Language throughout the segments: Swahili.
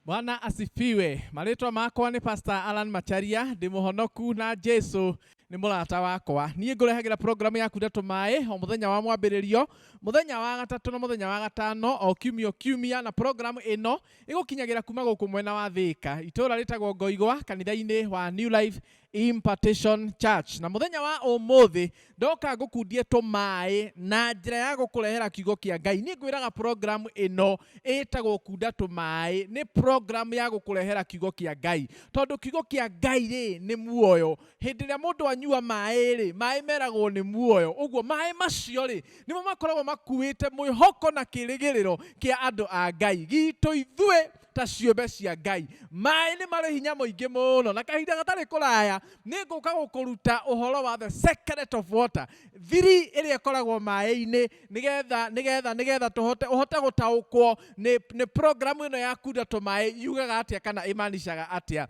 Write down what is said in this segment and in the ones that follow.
Bwana asifiwe. Marĩtwa makwa nĩ Pastor Alan Macharia, ndĩ mũhonoku na Jesu nĩ mũrata wakwa. Niĩ ngũrehagĩra program yaku Ndeto Maĩ o mũthenya wa mwambĩrĩrio, mũthenya wa gatatũ na mũthenya wa gatano o kiumia na program ĩno ĩgũkinyagĩra kuma gũkũ mwena wa Thĩka. Itũũra rĩtagwo Ngoigwa, kanitha-inĩ wa New Life Impartation Church. Na mũthenya wa ũmũthĩ ndoka ngũkundie tũmaĩ na njĩra ya gũkũrehera kiugo kĩa Ngai. Niĩ ngwĩraga program ĩno ĩtagwo kunda tũmaĩ, nĩ program ya gũkũrehera kiugo kĩa Ngai. Tondũ kiugo kĩa Ngai rĩ nĩ muoyo. Hĩndĩ ĩrĩa mũndũ anyua maĩ rĩ, maĩ meragwo nĩ muoyo. Ũguo maĩ macio rĩ nĩmo makoragwo makuĩte mwĩhoko na kĩrĩgĩrĩro kĩa andũ a Ngai. Gitũ ithuĩ ta ciũmbe cia Ngai. Maĩ nĩ marĩ hinya mũingĩ mũno, na kahinda gatarĩ kũraya nĩ ngũka gũkũruta ũhoro wa the secret of water, thiri ĩrĩa ĩkoragwo maĩ-inĩ nĩgetha ũhote gũtaũkwo nĩ program ĩno ya kunda tũmaĩ yugaga atĩa kana ĩmaanishaga atĩa.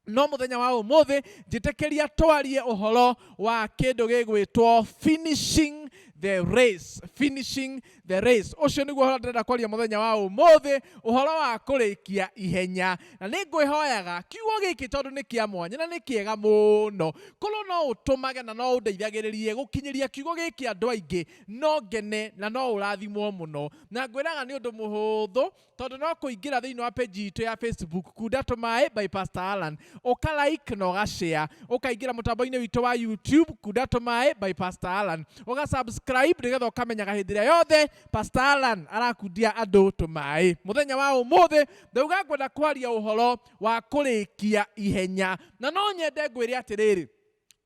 No mũthenya wa ũmũthĩ njĩtĩkĩria twarie ũhoro wa kĩndũ gĩgwĩtwo finishing the race. Finishing the race. Ũcio nĩguo ũhoro ndĩrenda kwaria mũthenya wa ũmũthĩ, ũhoro wa kũrĩkia ihenya. Na nĩ ngwĩhoyaga kiugo gĩkĩ tondũ nĩ kĩa mwanya na nĩ kĩega mũno, korwo no ũtũmage na no ũndeithagĩrĩrie gũkinyĩria kiugo gĩkĩ andũ aingĩ, no ngene na no ũrathimwo mũno. Na ngwĩraga nĩ ũndũ mũhũthũ, tondũ no kũingĩra thĩinĩ wa page itũ ya Facebook Kunda Tũmaĩ by Pastor Alan, ũka-like na ũga-share, ũkaingĩra mũtambo-inĩ witũ wa YouTube Kunda Tũmaĩ by Pastor Alan, ũga-subscribe nĩgetha ũkamenyaga hĩndĩ ĩrĩa yothe Pastor Alan arakundia andũ tũmaĩ. Mũthenya wa ũmũthĩ ndauga ngwenda kwaria ũhoro wa kũrĩkia ihenya, na no nyende ngwĩre atĩrĩrĩ,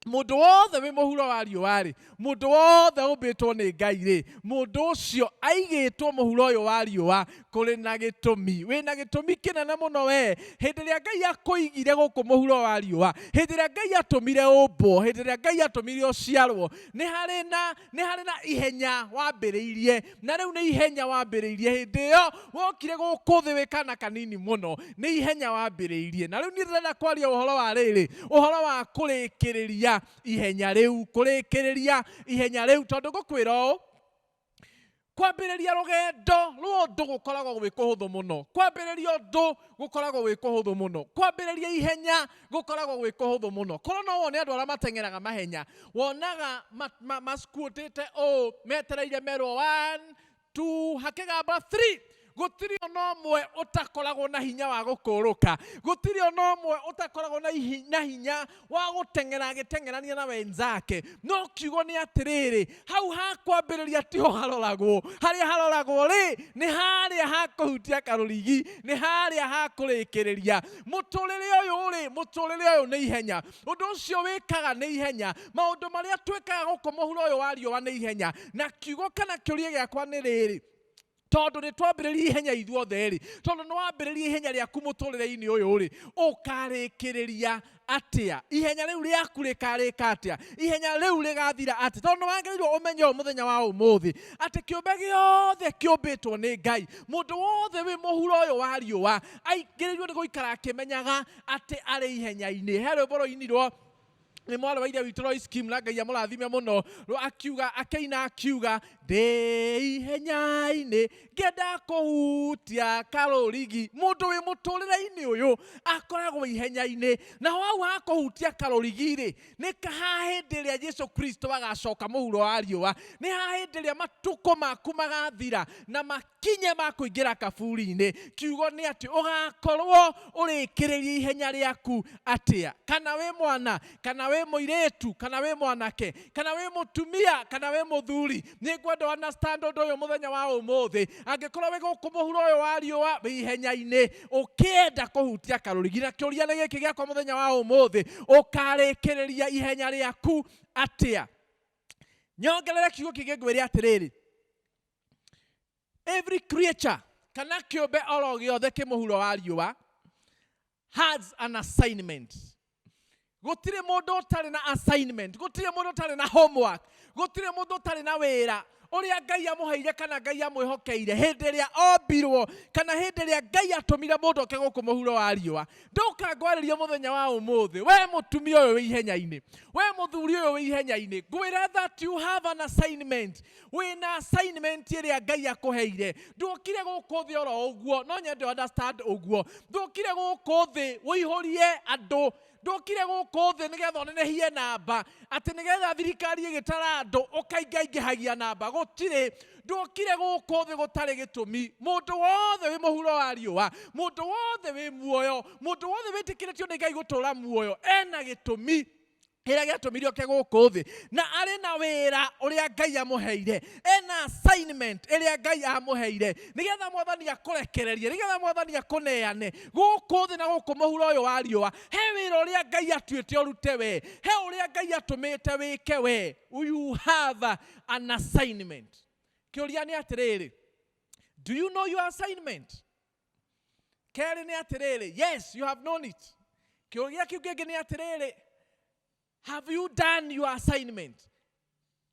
mũndũ wothe wĩ mũhuro wa riũa rĩ, mũndũ wothe ũmbĩtwo nĩ Ngai rĩ, mũndũ ũcio aigĩtwo mũhuro ũyũ wa riũa kũrĩ na gĩtũmi. Wĩna gĩtũmi kĩnene mũno we. Hĩndĩ ĩrĩa Ngai akũigire gũkũ mũhuro wa riũa, hĩndĩ ĩrĩa Ngai atũmire ũmbwo, hĩndĩ ĩrĩa Ngai atũmire ũciarwo, nĩ harĩ na ihenya wambĩrĩirie, na rĩu nĩ ihenya wambĩrĩirie. Hĩndĩ ĩyo wokire gũkũ thĩ wĩ kana kanini mũno, nĩ ihenya wambĩrĩirie. Na rĩu niĩ ndĩrenda kwaria ũhoro wa rĩrĩ, ũhoro wa kũrĩkĩrĩria ihenya rĩu, kũrĩkĩrĩria ihenya rĩu. Tondũ ngũkwĩra ũũ, kwambĩrĩria rũgendo rũndũ gũkoragwo gwĩ kũhũthũ mũno. Kwambĩrĩria ũndũ gũkoragwo gwĩ kũhũthũ mũno. Kwambĩrĩria ihenya gũkoragwo gwĩ kũhũthũ mũno. Korwo no wone andũ arĩa mateng'eraga mahenya, wonaga macuotĩte ũũ metereire merwo 1, 2, hakĩgamba 3. Gũtirĩ ona ũmwe ũtakoragwo na hinya wa gũkũrũka. Gũtirĩ ona ũmwe ũtakoragwo na hinya wa gũteng'era agĩteng'erania na wenzake. No kiugo nĩ atĩrĩrĩ, hau hakwambĩrĩria tiho haroragwo. Harĩa haroragwo rĩ, nĩ harĩa hakũhutia karũrigi, nĩ harĩa hakũrĩkĩrĩria. Mũtũrĩre ũyũ rĩ, mũtũrĩre ũyũ nĩ ihenya. Ũndũ ũcio wĩkaga nĩ ihenya. Maũndũ marĩa twĩkaga gũkũ mũhuro ũyũ wa riũa nĩ ihenya. Na kiugo kana kĩũria gĩakwa nĩ rĩrĩ, tondũ nĩ twambĩrĩria ihenya ithuothe rĩ, tondũ nĩ wambĩrĩria ihenya rĩaku mũtũrĩre-inĩ ũyũ rĩ, ũkarĩkĩrĩria atĩa? Ihenya rĩu rĩaku rĩkarĩka atĩa? Ihenya rĩu rĩgathira atĩa? Tondũ nĩ wagĩrĩirwo ũmenye mũthenya wa ũmũthĩ atĩ kĩũmbe gĩothe kĩũmbĩtwo nĩ Ngai. Mũndũ wothe wĩ mũhuro ũyũ wa riũa aigĩrĩirwo nĩ gũikara akĩmenyaga atĩ arĩ ihenya-inĩ. He rwĩmbo rũinirwo nĩ mwarĩ wa ithe witũ Royce Kim, na Ngai amũrathime mũno, akĩina akiuga, ndĩ ihenya-inĩ ngĩenda kũhutia karũrigi. Mũndũ wĩ mũtũrĩre-inĩ ũyũ akoragwo ihenya-inĩ, na hau ha kũhutia karũrigi rĩ, nĩ ha hĩndĩ ĩrĩa Jesu Kristo agacoka mũhuro wa riũa. Nĩ ha hĩndĩ ĩrĩa matukũ maku magathira na makinye ma kũingĩra kaburi-inĩ. Kiugo nĩ atĩ ũgakorwo ũrĩkĩrĩria ihenya rĩaku atĩa? Kana wĩ mwana, kana wĩ mũirĩtu, kana wĩ mwanake, kana wĩ mũtumia, kana wĩ mũthuri, nĩ ngwenda understand ũndũ ũyũ mũthenya wa ũmũthĩ. Angĩkorwo wĩ gũkũ mũhuro ũyũ wa riũa wĩ ihenya-inĩ ũkĩenda kũhutia karũrigi, na kĩũria nĩ gĩkĩ gĩakwa mũthenya wa ũmũthĩ, ũkarĩkĩrĩria ihenya rĩaku atĩa? Nyongerere kiugo kĩngĩ ngwĩre atĩrĩrĩ, every creature kana kĩũmbe oro gĩothe kĩ mũhuro wa riũa has an assignment. Gũtirĩ mũndũ ũtarĩ na assignment, gũtirĩ mũndũ ũtarĩ na homework, gũtirĩ mũndũ ũtarĩ na wĩra uria Ngai amuheire kana Ngai amwihokeire hindi ria ombirwo kana hindi ria Ngai atumire mundu oke guku muhuro wa riua. Ndoka ngwaririe muthenya wa umuthi, we mutumia uyu wi ihenya-ini, we muthuri uyu wi ihenya-ini, ngwira that you have an assignment. Wina assignment iria Ngai akuheire. Ndukire guku thi oro uguo, no nyende understand uguo. Ndukire guku thi wihurie andu, ndukire guku thi nigetha onenehie namba ati nigetha thirikari igitara andu ukaingaingihagia namba. Gutire. Ndukire guku thi gutari gitumi. Mundu wothe wi muhuro wa riua, mundu wothe wi muoyo, mundu wothe witikiritio ni Ngai gutura muoyo ena gitumi kĩrĩa gĩatũmire oke gũkũ thĩ, na arĩ na wĩra ũrĩa Ngai amuheire, ena assignment ĩrĩa Ngai amuheire, nĩgetha Mwathani akũrekererie, nĩgetha Mwathani akũneane gũkũ thĩ na gũkũ mũhuro ũyũ wa riũa. He wĩra ũrĩa Ngai atuĩte ũrute we, he ũrĩa Ngai atũmĩte wĩke we. You have an assignment. Kĩũria nĩ atĩrĩrĩ, do you know your assignment? Kerĩ nĩ atĩrĩrĩ, yes, you have known it. Kĩũria kĩu kĩngĩ nĩ atĩrĩrĩ, have you done your assignment?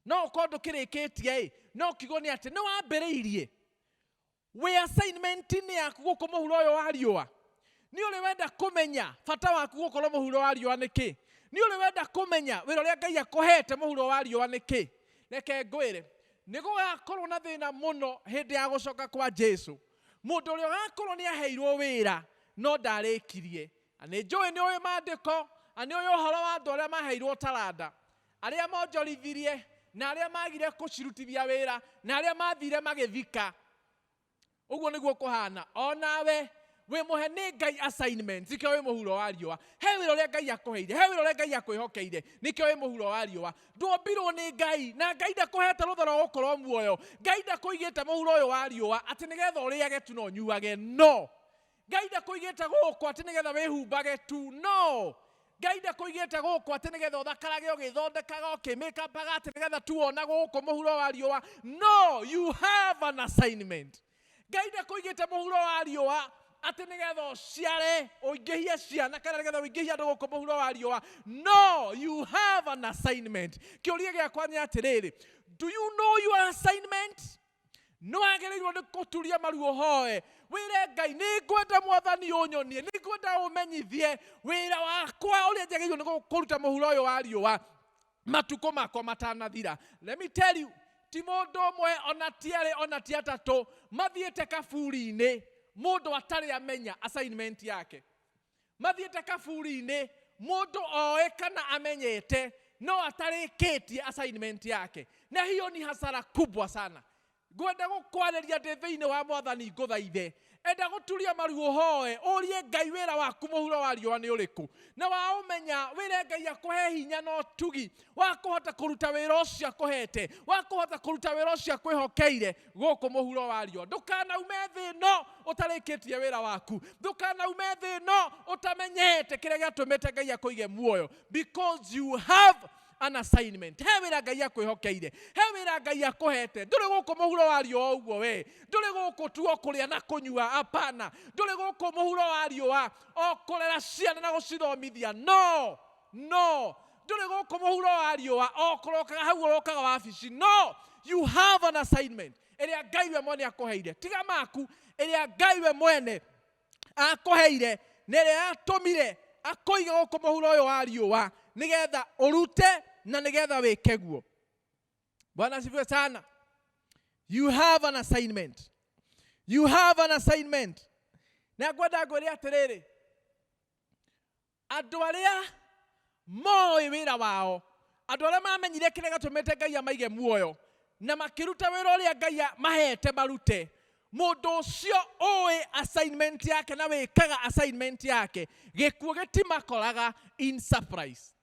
No kondo kirĩkĩtie no kigo nĩ atĩ nĩ wambĩrĩirie we assignment ni yaku gũkũ mũhuro ũyũ wa riũa. Nĩ ũrĩ wenda kũmenya bata waku gũkorwo mũhuro wa riũa nĩkĩ? Nĩ ũrĩ wenda kũmenya wĩra ũrĩa Ngai akũhete mũhuro wa riũa nĩkĩ? Reke ngwĩre, nĩ gũgakorwo na thĩna mũno hĩndĩ ya gũcoka kwa Jesu. Mũndũ ũrĩa ũgakorwo nĩ aheirwo wĩra no ndarĩkirie. Nĩ njũĩ nĩ ũĩ maandĩko, ani ũyũ ũhoro wa andũ arĩa maheirwo taranda, arĩa monjorithirie na arĩa magire kũcirutithia wĩra na arĩa mathire magĩthika. Ũguo nĩguo kũhana. Onawe wĩ mũhe nĩ Ngai assignment, nĩkĩo wĩ mũhuro wa riũa. He wĩra ũrĩa Ngai akũheire, he wĩra ũrĩa Ngai akwĩhokeire, nĩkĩo wĩ mũhuro wa riũa. Ndwombirwo nĩ Ngai na Ngai ndakũhete rũtha rwa gũkorwo muoyo. Ngai ndakũigĩte mũhuro ũyũ wa riũa atĩ nĩgetha ũrĩage tu na ũnyuage. No. Ngai ndakũigĩte gũkũ atĩ nĩgetha wĩhumbage tu. No. Ngai ndakũigĩte gũkũ atĩ nĩgetha ũthakarage ũgĩthondekaga ũkĩmĩkampaga atĩ nĩgetha tu wona gũkũ mũhuro wa riũa. No, you have an assignment. Ngai ndakũigĩte mũhuro wa riũa atĩ nĩgetha ũciare ũingĩhie ciana kana nĩgetha ũingĩhie andũ gũkũ mũhuro wa riũa. No, you have an assignment. Kĩũria gĩakwa nĩ atĩrĩrĩ, do you know your assignment? No agĩrĩirwo nĩ kũturia maru ũhoe wĩre Ngai, nĩ ngwenda Mwathani ũnyonie, nĩ ngwenda ũmenyithie wĩra wakwa ũrĩa njagĩrĩirwo nĩ kũruta mũhuro ũyũ wa riũa matukũ makwa matanathira. Let me tell you, ti mũndũ ũmwe ona ti erĩ ona ti atatũ mathiĩte kaburi-inĩ mũndũ atarĩ amenya assignment yake. Mathiĩte kaburi-inĩ mũndũ oĩ kana amenyete no atarĩkĩtie assignment yake, na hiyo ni hasara kubwa sana. Ngwenda gũkwarĩria ndĩ thĩinĩ wa Mwathani ngũthaithe, enda gũturia maru ũhoe ũrie Ngai wĩra waku mũhuro wa riũa nĩ ũrĩkũ, na waũmenya wĩre Ngai akũhe hinya na ũtugi wa kũhota kũruta wĩra ũcio akũhete, wa kũhota kũruta wĩra ũcio akwĩhokeire gũkũ mũhuro wa riũa. Ndũkanaume thĩ ĩno ũtarĩkĩtie wĩra waku, ndũkanaume thĩ ĩno ũtamenyete kĩrĩa gĩatũmĩte Ngai akũige muoyo, because you have an assignment. He wĩra Ngai akwĩhokeire, he wĩra Ngai akũhete. Ndũrĩ gũkũ mũhuro wa riũa ũguo we, ndũrĩ gũkũ tu o kũrĩa na kũnyua, hapana. Ndũrĩ gũkũ mũhuro wa riũa o kũrera ciana na gũcithomithia. No, no. Ndũrĩ gũkũ mũhuro wa riũa o kũrokaga hau ũrokaga wabici. No, you have an assignment ĩrĩa Ngai we mwene akũheire, tiga maku, ĩrĩa Ngai we mwene akũheire na ĩrĩa atũmire akũige gũkũ mũhuro ũyũ wa riũa nĩgetha ũrute na nĩgetha wĩke guo. Bwana asifiwe sana. You have an assignment. You have an assignment. Na ngwenda ngwĩre atĩrĩrĩ, andũ arĩa moĩ wĩra wao, andũ arĩa mamenyire kĩrĩa gĩatũmĩte Ngai amaige muoyo na makĩruta wĩra ũrĩa Ngai mahete marute, mũndũ ũcio oĩ assignment yake na wĩkaga assignment yake, gĩkuũ gĩtimakoraga in surprise.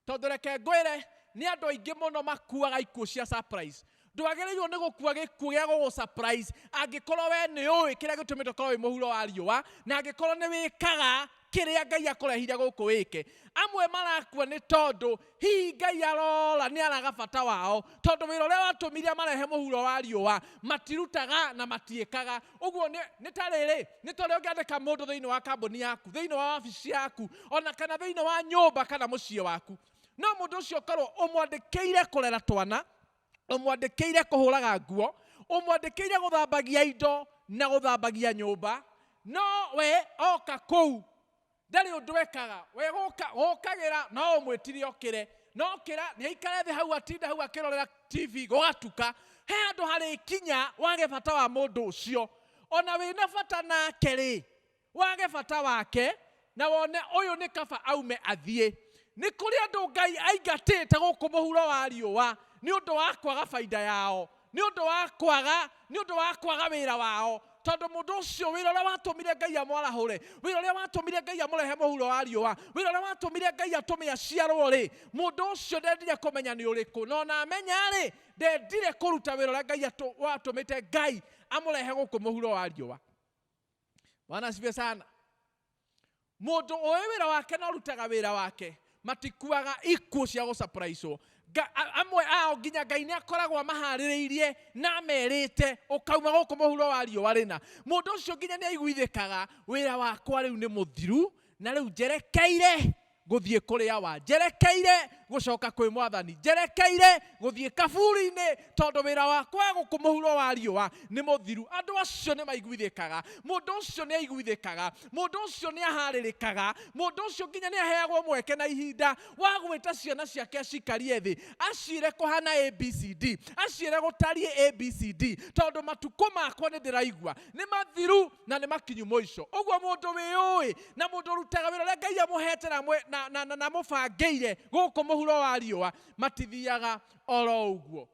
Tondũ reke ngwĩre nĩ andũ aingĩ mũno makuaga ikuũ cia surprise. Ndwagĩrĩirwo nĩ gũkua gĩkuũ gĩa gũgũ surprise angĩkorwo we nĩ ũĩ kĩrĩa gĩtũmĩte ũkorwo wĩ mũhuro wa riũa na angĩkorwo nĩ wĩkaga kĩrĩa Ngai akũrehire gũkũ wĩke. Amwe marakua nĩ tondũ hihi Ngai arora nĩ araga bata wao, tondũ wĩra ũrĩa watũmire marehe mũhuro wa riũa matirutaga na matiĩkaga. Ũguo nĩ ta rĩrĩ, nĩ ta ũrĩa ũngĩandĩka mũndũ thĩinĩ wa kambuni yaku, thĩinĩ wa wabici yaku, ona kana thĩinĩ wa nyũmba kana mũciĩ waku, no mũndũ ũcio ũkorwo ũmwandĩkĩire kũrera twana, umwandĩkĩire kũhũraga nguo, umwandĩkĩire gũthambagia indo na gũthambagia nyũmba, no we oka kũu ndarĩ ũndũ wekaga, we gũkagĩra no ũmwĩtire okĩre, no okĩra nĩaikare thĩ hau atinda hau akĩrorera TV gũgatuka. He handũ harĩ kinya wage bata wa mũndũ ũcio, ona wĩna bata nake rĩ wage bata wake na wone ũyũ nĩ kaba aume athiĩ. Nĩ kũrĩ andũ Ngai aingatĩte gũkũ mũhuro wa riũa nĩ ũndũ wa kwaga baida yao, nĩ ũndũ wa kwaga wĩra wao, tondũ mũndũ ũcio wĩra ũrĩa watũmire Ngai amwarahũre, wĩra ũrĩa watũmire Ngai amũrehe mũhuro wa riũa, wĩra ũrĩa watũmire Ngai atũme aciarwo rĩ, mũndũ ũcio ndendire kũmenya nĩ ũrĩkũ, no na amenya rĩ ndendire kũruta wĩra ũrĩa Ngai watũmĩte Ngai amũrehe gũkũ mũhuro wa riũa. Bwana asifiwe sana. Mũndũ ũĩ wĩra wake no rutaga wĩra wake, matikuaga ikuũ cia gũsurprisewo. Amwe ao nginya Ngai nĩ akoragwo maharĩrĩirie na merĩte ũkauma gũkũ mũhuro wa riũa rĩna. Mũndũ ũcio nginya nĩ aiguithĩkaga wĩra wakwa rĩu nĩ mũthiru na rĩu njerekeire gũthiĩ kũrĩa wa, njerekeire gũcoka kwĩ Mwathani, njerekeire gũthiĩ kaburi-inĩ tondũ wĩra wakwa gũkũ mũhuro wa riũa nĩ mũthiru. Andũ acio nĩ maiguithĩkaga, mũndũ ũcio nĩ aiguithĩkaga, mũndũ ũcio nĩ aharĩrĩkaga, mũndũ ũcio nginya nĩ aheagwo mweke na ihinda wa gwĩta ciana ciake cikarie thĩ, aciĩre kũhana ABCD, aciĩre gũtarie ABCD, tondũ matukũ makwa nĩ ndĩraigua nĩ mathiru na nĩ makinyu mũico. Ũguo mũndũ wĩũĩ na mũndũ ũrutaga wĩra ũrĩa Ngai amũhete na mũbangĩire gũkũ mũhuro wa riũa matithiaga oro ũguo.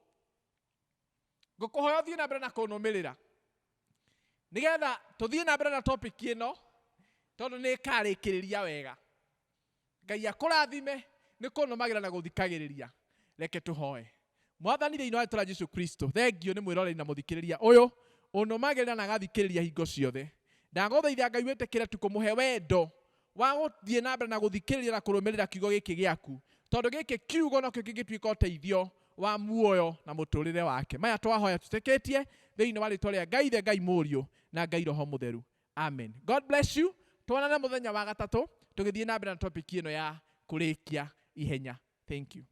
Ngũkũhoya ũthiĩ na mbere na kũnũmĩrĩra nĩgetha tũthiĩ na mbere na topic ĩno tondũ nĩ ĩkarĩkĩrĩria wega. Ngai akũrathime nĩ kũnũmagĩra na gũthikagĩrĩria. Reke tũhoe. Mwathani thĩinĩ wa rĩĩtwa rĩa Jesũ Kristo, thengio nĩ mwĩroreri na mũthikĩrĩria ũyũ ũnũmagĩrĩra na agathikĩrĩria hingo ciothe. Ndagũthaitha Ngai wĩtĩkĩre tukũmũhe wendo wa gũthiĩ na mbere na gũthikĩrĩria na kũrũmĩrĩra kiugo gĩkĩ gĩaku, tondũ gĩkĩ kiugo nokĩo kĩngĩtuĩka ũteithio wa muoyo na mũtũrĩre wake. Maya twahoya tũtĩkĩtie thĩinĩ wa rĩĩtwa rĩa Ngai Ithe, Ngai Mũriũ na Ngai Roho Mũtheru. Amen. God bless you. Tuonane mũthenya wa gatatũ tũgĩthiĩ na mbere na topic ĩno ya kũrĩkia ihenya. Thank you.